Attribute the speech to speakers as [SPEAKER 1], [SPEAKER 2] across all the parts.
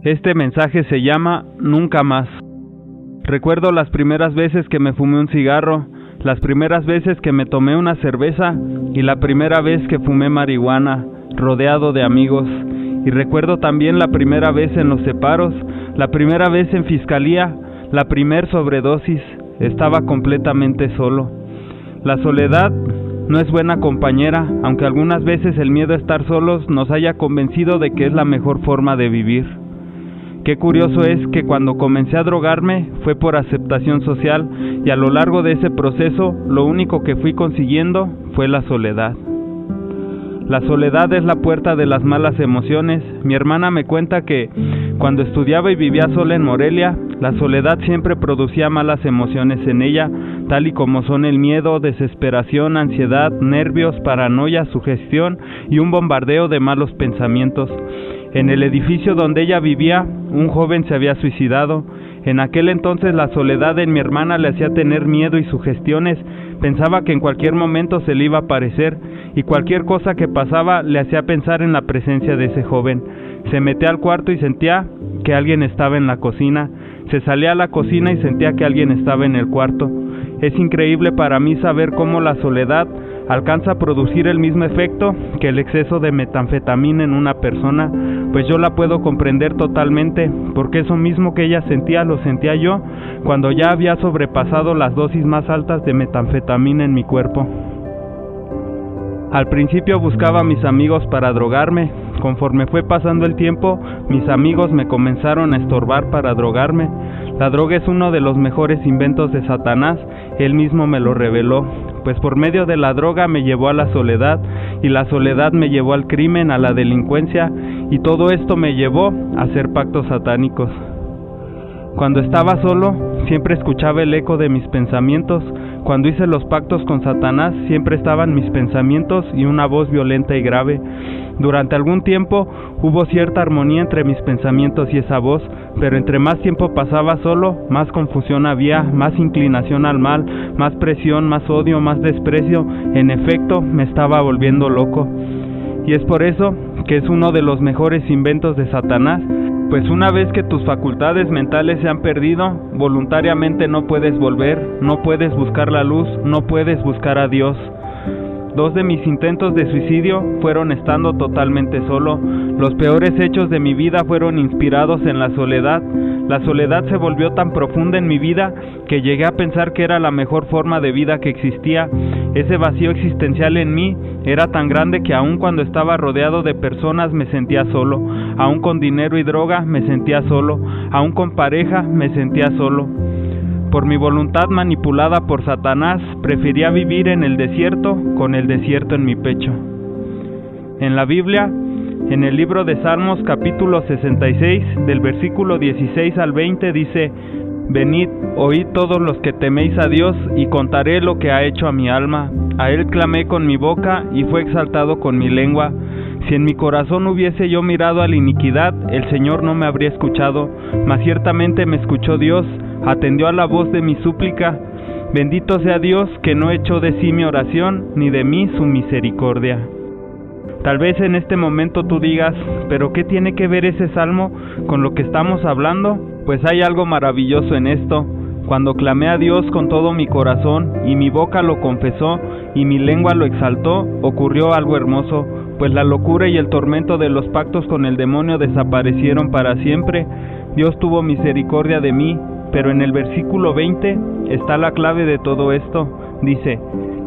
[SPEAKER 1] Este mensaje se llama Nunca Más. Recuerdo las primeras veces que me fumé un cigarro, las primeras veces que me tomé una cerveza y la primera vez que fumé marihuana, rodeado de amigos. Y recuerdo también la primera vez en los separos, la primera vez en fiscalía, la primer sobredosis. Estaba completamente solo. La soledad no es buena compañera, aunque algunas veces el miedo a estar solos nos haya convencido de que es la mejor forma de vivir. Qué curioso es que cuando comencé a drogarme fue por aceptación social y a lo largo de ese proceso lo único que fui consiguiendo fue la soledad. La soledad es la puerta de las malas emociones. Mi hermana me cuenta que cuando estudiaba y vivía sola en Morelia, la soledad siempre producía malas emociones en ella, tal y como son el miedo, desesperación, ansiedad, nervios, paranoia, sugestión y un bombardeo de malos pensamientos. En el edificio donde ella vivía, un joven se había suicidado. En aquel entonces la soledad en mi hermana le hacía tener miedo y sugestiones. Pensaba que en cualquier momento se le iba a aparecer y cualquier cosa que pasaba le hacía pensar en la presencia de ese joven. Se metía al cuarto y sentía que alguien estaba en la cocina. Se salía a la cocina y sentía que alguien estaba en el cuarto. Es increíble para mí saber cómo la soledad alcanza a producir el mismo efecto que el exceso de metanfetamina en una persona, pues yo la puedo comprender totalmente, porque eso mismo que ella sentía lo sentía yo cuando ya había sobrepasado las dosis más altas de metanfetamina en mi cuerpo. Al principio buscaba a mis amigos para drogarme. Conforme fue pasando el tiempo, mis amigos me comenzaron a estorbar para drogarme. La droga es uno de los mejores inventos de Satanás, él mismo me lo reveló, pues por medio de la droga me llevó a la soledad, y la soledad me llevó al crimen, a la delincuencia, y todo esto me llevó a hacer pactos satánicos. Cuando estaba solo, siempre escuchaba el eco de mis pensamientos. Cuando hice los pactos con Satanás, siempre estaban mis pensamientos y una voz violenta y grave. Durante algún tiempo hubo cierta armonía entre mis pensamientos y esa voz, pero entre más tiempo pasaba solo, más confusión había, más inclinación al mal, más presión, más odio, más desprecio. En efecto, me estaba volviendo loco. Y es por eso que es uno de los mejores inventos de Satanás, pues una vez que tus facultades mentales se han perdido, voluntariamente no puedes volver, no puedes buscar la luz, no puedes buscar a Dios. 2 de mis intentos de suicidio fueron estando totalmente solo. Los peores hechos de mi vida fueron inspirados en la soledad. La soledad se volvió tan profunda en mi vida que llegué a pensar que era la mejor forma de vida que existía. Ese vacío existencial en mí era tan grande que aun cuando estaba rodeado de personas me sentía solo. Aun con dinero y droga me sentía solo. Aun con pareja me sentía solo. Por mi voluntad manipulada por Satanás, prefería vivir en el desierto con el desierto en mi pecho. En la Biblia, en el libro de Salmos capítulo 66, del versículo 16 al 20 dice: Venid, oíd todos los que teméis a Dios, y contaré lo que ha hecho a mi alma. A Él clamé con mi boca, y fue exaltado con mi lengua. Si en mi corazón hubiese yo mirado a la iniquidad, el Señor no me habría escuchado, mas ciertamente me escuchó Dios, atendió a la voz de mi súplica. Bendito sea Dios, que no echó de sí mi oración, ni de mí su misericordia. Tal vez en este momento tú digas, ¿pero qué tiene que ver ese salmo con lo que estamos hablando? Pues hay algo maravilloso en esto. Cuando clamé a Dios con todo mi corazón, y mi boca lo confesó, y mi lengua lo exaltó, ocurrió algo hermoso, pues la locura y el tormento de los pactos con el demonio desaparecieron para siempre. Dios tuvo misericordia de mí, pero en el versículo 20 está la clave de todo esto. Dice: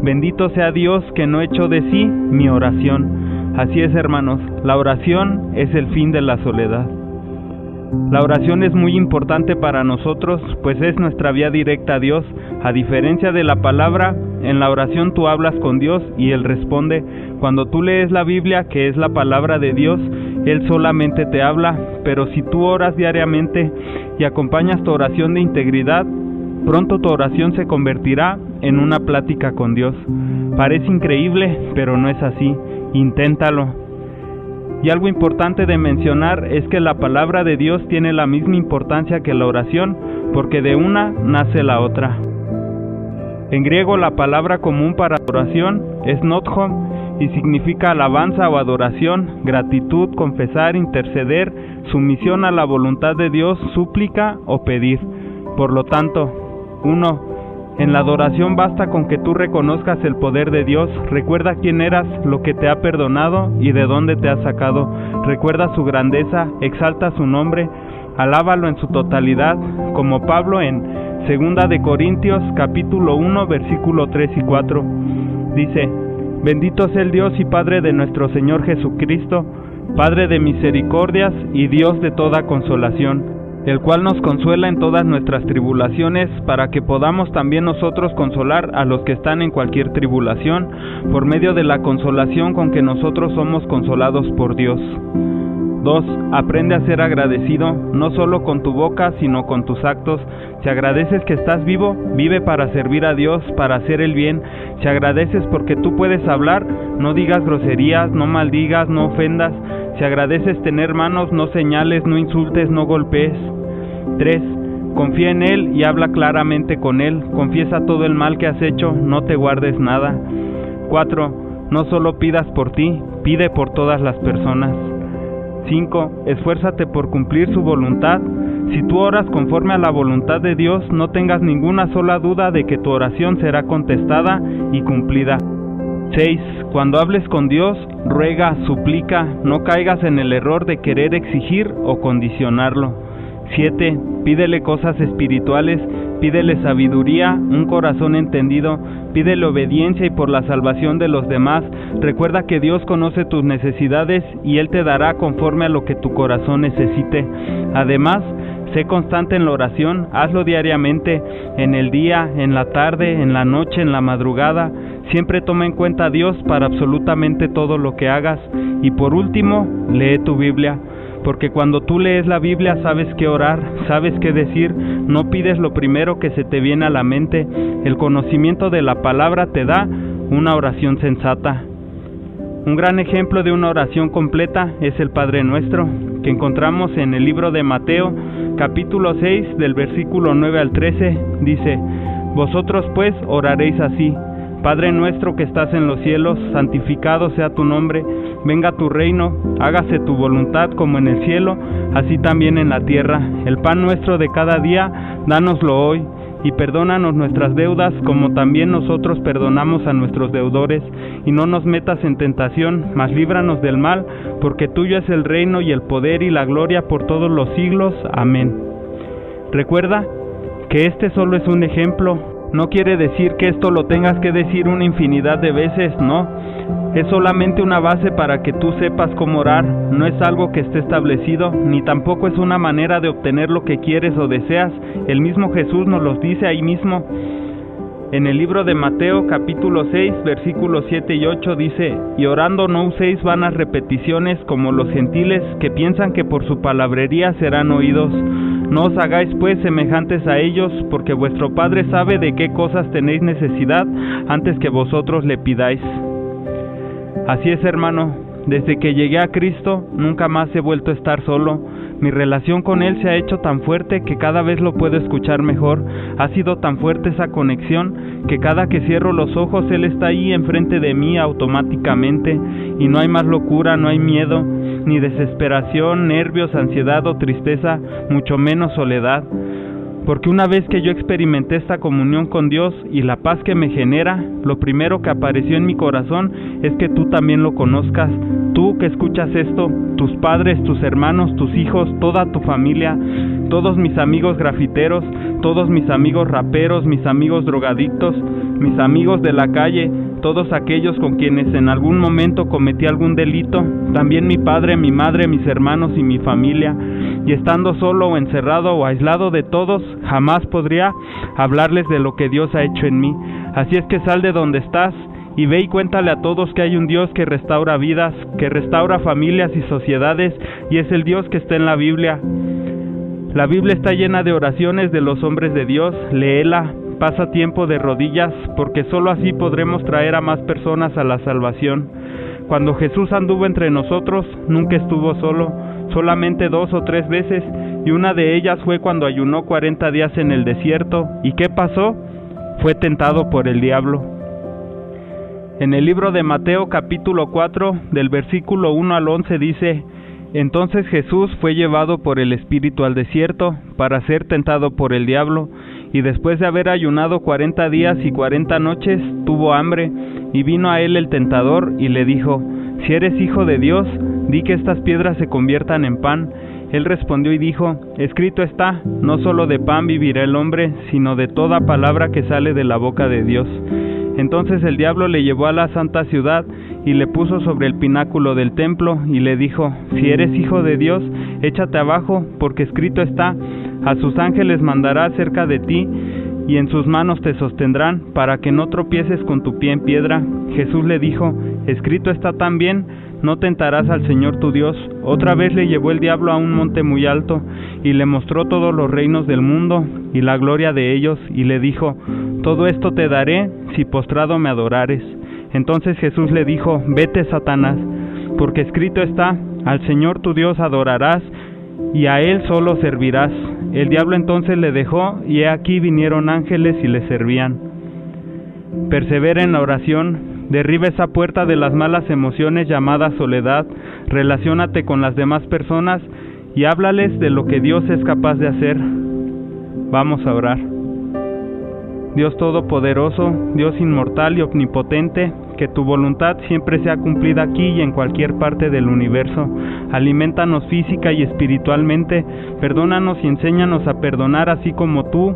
[SPEAKER 1] bendito sea Dios que no echó de sí mi oración. Así es, hermanos, la oración es el fin de la soledad. La oración es muy importante para nosotros, pues es nuestra vía directa a Dios. A diferencia de la palabra, en la oración tú hablas con Dios y Él responde. Cuando tú lees la Biblia, que es la palabra de Dios, Él solamente te habla, pero si tú oras diariamente y acompañas tu oración de integridad, pronto tu oración se convertirá en una plática con Dios. Parece increíble, pero no es así. Inténtalo. Y algo importante de mencionar es que la palabra de Dios tiene la misma importancia que la oración, porque de una nace la otra. En griego la palabra común para oración es nothon, y significa alabanza o adoración, gratitud, confesar, interceder, sumisión a la voluntad de Dios, súplica o pedir. Por lo tanto, 1. En la adoración basta con que tú reconozcas el poder de Dios, recuerda quién eras, lo que te ha perdonado y de dónde te ha sacado, recuerda su grandeza, exalta su nombre, alábalo en su totalidad, como Pablo en 2 de Corintios capítulo 1 versículo 3 y 4. Dice: Bendito sea el Dios y Padre de nuestro Señor Jesucristo, Padre de misericordias y Dios de toda consolación, el cual nos consuela en todas nuestras tribulaciones, para que podamos también nosotros consolar a los que están en cualquier tribulación, por medio de la consolación con que nosotros somos consolados por Dios. 2. Aprende a ser agradecido, no solo con tu boca, sino con tus actos. Si agradeces que estás vivo, vive para servir a Dios, para hacer el bien. Si agradeces porque tú puedes hablar, no digas groserías, no maldigas, no ofendas. Si agradeces tener manos, no señales, no insultes, no golpees. 3. Confía en Él y habla claramente con Él. Confiesa todo el mal que has hecho, no te guardes nada. 4. No solo pidas por ti, pide por todas las personas. 5. Esfuérzate por cumplir su voluntad. Si tú oras conforme a la voluntad de Dios, no tengas ninguna sola duda de que tu oración será contestada y cumplida. 6. Cuando hables con Dios, ruega, suplica, no caigas en el error de querer exigir o condicionarlo. 7. Pídele cosas espirituales, pídele sabiduría, un corazón entendido, pídele obediencia y por la salvación de los demás. Recuerda que Dios conoce tus necesidades y Él te dará conforme a lo que tu corazón necesite. Además, sé constante en la oración, hazlo diariamente, en el día, en la tarde, en la noche, en la madrugada. Siempre toma en cuenta a Dios para absolutamente todo lo que hagas. Y por último, lee tu Biblia. Porque cuando tú lees la Biblia sabes qué orar, sabes qué decir, no pides lo primero que se te viene a la mente. El conocimiento de la palabra te da una oración sensata. Un gran ejemplo de una oración completa es el Padre Nuestro, que encontramos en el libro de Mateo, capítulo 6, del versículo 9 al 13, dice: Vosotros pues oraréis así: Padre nuestro que estás en los cielos, santificado sea tu nombre, venga tu reino, hágase tu voluntad como en el cielo, así también en la tierra. El pan nuestro de cada día, dánoslo hoy, y perdónanos nuestras deudas, como también nosotros perdonamos a nuestros deudores, y no nos metas en tentación, mas líbranos del mal, porque tuyo es el reino y el poder y la gloria por todos los siglos. Amén. Recuerda que este solo es un ejemplo. No quiere decir que esto lo tengas que decir una infinidad de veces, no. Es solamente una base para que tú sepas cómo orar, no es algo que esté establecido, ni tampoco es una manera de obtener lo que quieres o deseas. El mismo Jesús nos los dice ahí mismo. En el libro de Mateo capítulo 6 versículos 7 y 8 dice: Y orando no uséis vanas repeticiones como los gentiles, que piensan que por su palabrería serán oídos. No os hagáis pues semejantes a ellos, porque vuestro Padre sabe de qué cosas tenéis necesidad antes que vosotros le pidáis. Así es, hermano, desde que llegué a Cristo nunca más he vuelto a estar solo. Mi relación con Él se ha hecho tan fuerte que cada vez lo puedo escuchar mejor. Ha sido tan fuerte esa conexión que cada que cierro los ojos Él está ahí enfrente de mí automáticamente, y no hay más locura, no hay miedo, ni desesperación, nervios, ansiedad o tristeza, mucho menos soledad. Porque una vez que yo experimenté esta comunión con Dios y la paz que me genera, lo primero que apareció en mi corazón es que tú también lo conozcas. Tú que escuchas esto, tus padres, tus hermanos, tus hijos, toda tu familia, todos mis amigos grafiteros, todos mis amigos raperos, mis amigos drogadictos, mis amigos de la calle, todos aquellos con quienes en algún momento cometí algún delito, también mi padre, mi madre, mis hermanos y mi familia. Y estando solo o encerrado o aislado de todos, jamás podría hablarles de lo que Dios ha hecho en mí. Así es que sal de donde estás y ve y cuéntale a todos que hay un Dios que restaura vidas, que restaura familias y sociedades, y es el Dios que está en la Biblia. La Biblia está llena de oraciones de los hombres de Dios. Léela, pasa tiempo de rodillas, porque solo así podremos traer a más personas a la salvación. Cuando Jesús anduvo entre nosotros, nunca estuvo solo, solamente 2 o 3 veces, y una de ellas fue cuando ayunó 40 días en el desierto. ¿Y qué pasó? Fue tentado por el diablo. En el libro de Mateo capítulo 4, del versículo 1 al 11 dice: Entonces Jesús fue llevado por el Espíritu al desierto para ser tentado por el diablo, y después de haber ayunado 40 días y 40 noches, tuvo hambre, y vino a él el tentador y le dijo: Si eres hijo de Dios, di que estas piedras se conviertan en pan. Él respondió y dijo: Escrito está, no solo de pan vivirá el hombre, sino de toda palabra que sale de la boca de Dios. Entonces el diablo le llevó a la santa ciudad y le puso sobre el pináculo del templo y le dijo: Si eres hijo de Dios, échate abajo, porque escrito está: a sus ángeles mandará cerca de ti, y en sus manos te sostendrán, para que no tropieces con tu pie en piedra. Jesús le dijo: Escrito está también: no tentarás al Señor tu Dios. Otra vez le llevó el diablo a un monte muy alto, y le mostró todos los reinos del mundo, y la gloria de ellos, y le dijo: Todo esto te daré, si postrado me adorares. Entonces Jesús le dijo: Vete, Satanás, porque escrito está: al Señor tu Dios adorarás, y a Él solo servirás. El diablo entonces le dejó, y he aquí vinieron ángeles y le servían. Persevera en la oración, derriba esa puerta de las malas emociones llamada soledad, relaciónate con las demás personas y háblales de lo que Dios es capaz de hacer. Vamos a orar. Dios Todopoderoso, Dios inmortal y omnipotente, que tu voluntad siempre sea cumplida aquí y en cualquier parte del universo. Aliméntanos física y espiritualmente, perdónanos y enséñanos a perdonar así como tú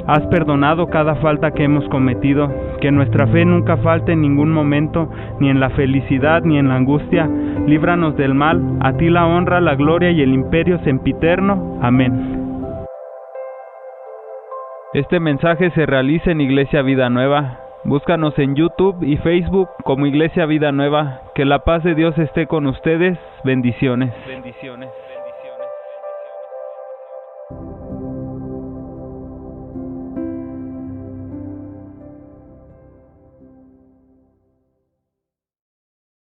[SPEAKER 1] has perdonado cada falta que hemos cometido. Que nuestra fe nunca falte en ningún momento, ni en la felicidad ni en la angustia. Líbranos del mal, a ti la honra, la gloria y el imperio sempiterno. Amén. Este mensaje se realiza en Iglesia Vida Nueva. Búscanos en YouTube y Facebook como Iglesia Vida Nueva. Que la paz de Dios esté con ustedes. Bendiciones.